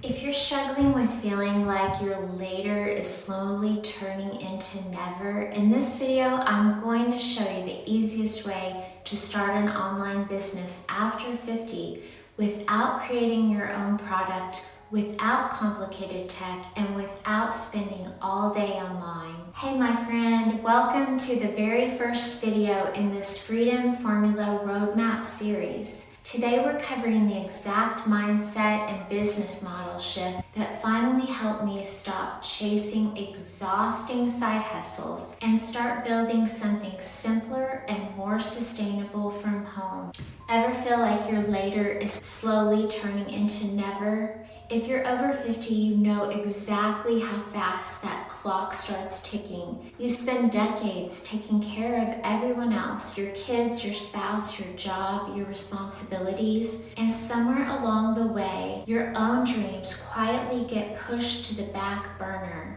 If you're struggling with feeling like your later is slowly turning into never, in this video, I'm going to show you the easiest way to start an online business after 50 without creating your own product, without complicated tech, and without spending all day online. Hey my friend, welcome to the very first video in this Freedom Formula Roadmap series. Today we're covering the exact mindset and business model shift that finally helped me stop chasing exhausting side hustles and start building something simpler and more sustainable from home. Ever feel like your later is slowly turning into never? If you're over 50, you know exactly how fast that clock starts ticking. You spend decades taking care of everyone else, your kids, your spouse, your job, your responsibilities, and somewhere along the way, your own dreams quietly get pushed to the back burner.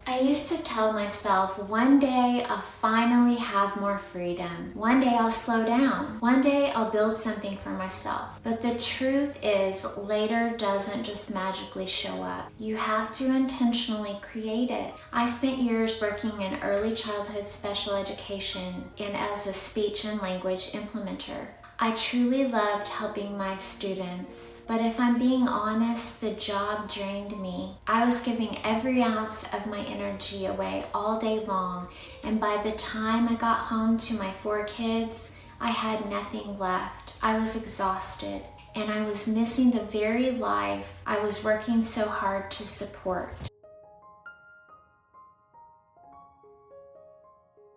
I used to tell myself, one day I'll finally have more freedom. One day I'll slow down. One day I'll build something for myself. But the truth is, later doesn't just magically show up. You have to intentionally create it. I spent years working in early childhood special education and as a speech and language implementer. I truly loved helping my students, but if I'm being honest, the job drained me. I was giving every ounce of my energy away all day long, and by the time I got home to my 4 kids, I had nothing left. I was exhausted, and I was missing the very life I was working so hard to support.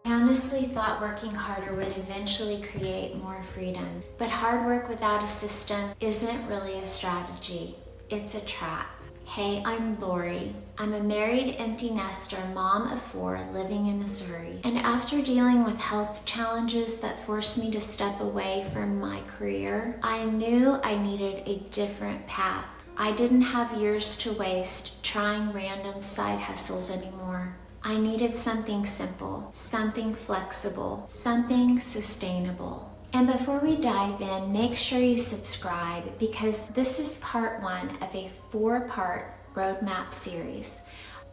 I honestly thought working harder would eventually create more freedom, but hard work without a system isn't really a strategy, it's a trap. Hey, I'm Lori. I'm a married empty nester, mom of 4 living in Missouri. And after dealing with health challenges that forced me to step away from my career, I knew I needed a different path. I didn't have years to waste trying random side hustles anymore. I needed something simple, something flexible, something sustainable. And before we dive in, make sure you subscribe because this is part 1 of a 4-part roadmap series.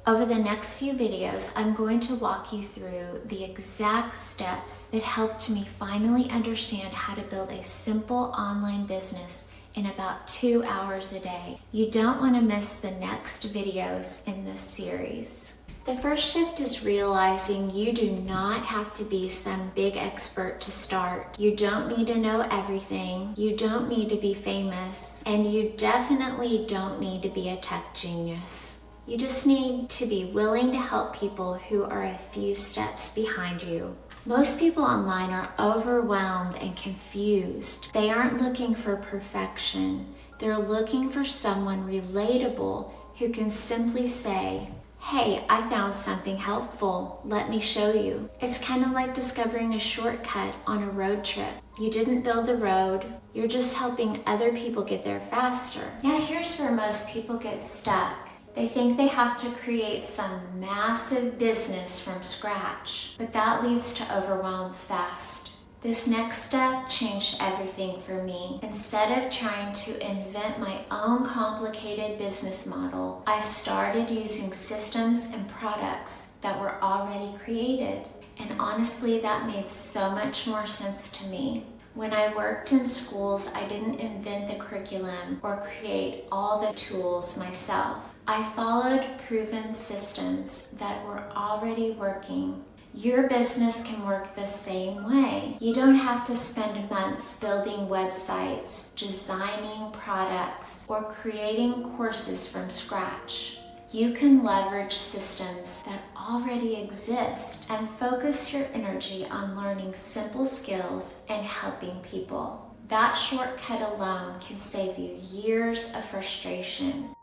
Over the next few videos, I'm going to walk you through the exact steps that helped me finally understand how to build a simple online business in about 2 hours a day. You don't want to miss the next videos in this series. The first shift is realizing you do not have to be some big expert to start. You don't need to know everything. You don't need to be famous. And you definitely don't need to be a tech genius. You just need to be willing to help people who are a few steps behind you. Most people online are overwhelmed and confused. They aren't looking for perfection. They're looking for someone relatable who can simply say, "Hey, I found something helpful. Let me show you." It's kind of like discovering a shortcut on a road trip. You didn't build the road, you're just helping other people get there faster. Now here's where most people get stuck. They think they have to create some massive business from scratch, but that leads to overwhelm fast. This next step changed everything for me. Instead of trying to invent my own complicated business model, I started using systems and products that were already created. And honestly, that made so much more sense to me. When I worked in schools, I didn't invent the curriculum or create all the tools myself. I followed proven systems that were already working. Your business can work the same way. You don't have to spend months building websites, designing products, or creating courses from scratch. You can leverage systems that already exist and focus your energy on learning simple skills and helping people. That shortcut alone can save you years of frustration.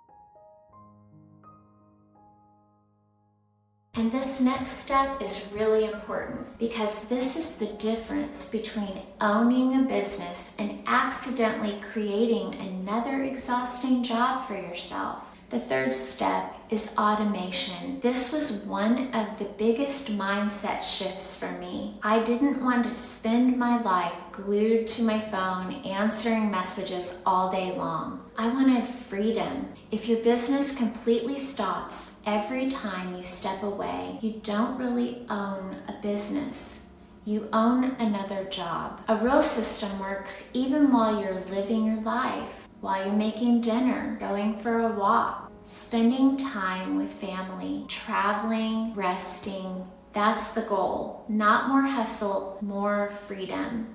And this next step is really important because this is the difference between owning a business and accidentally creating another exhausting job for yourself. The third step is automation. This was one of the biggest mindset shifts for me. I didn't want to spend my life glued to my phone answering messages all day long. I wanted freedom. If your business completely stops every time you step away, you don't really own a business. You own another job. A real system works even while you're living your life, while you're making dinner, going for a walk, spending time with family, traveling, resting. That's the goal. Not more hustle, more freedom.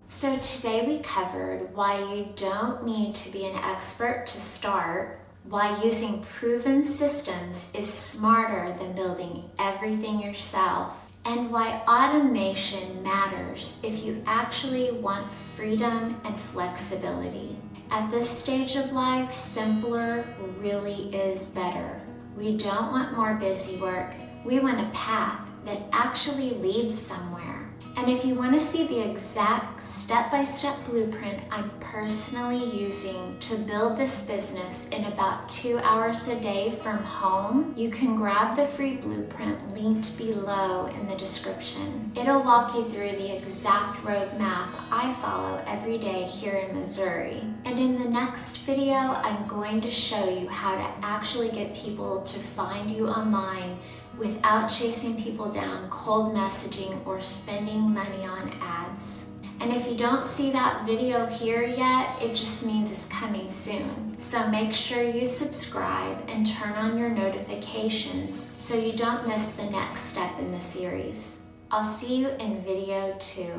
So today we covered why you don't need to be an expert to start, why using proven systems is smarter than building everything yourself, and why automation matters if you actually want freedom and flexibility. At this stage of life, simpler really is better. We don't want more busy work. We want a path that actually leads somewhere. And if you want to see the exact step-by-step blueprint I'm personally using to build this business in about 2 hours a day from home, you can grab the free blueprint linked below in the description. It'll walk you through the exact roadmap I follow every day here in Missouri. And in the next video, I'm going to show you how to actually get people to find you online without chasing people down, cold messaging, or spending money on ads. And if you don't see that video here yet, it just means it's coming soon. So make sure you subscribe and turn on your notifications so you don't miss the next step in the series. I'll see you in video 2.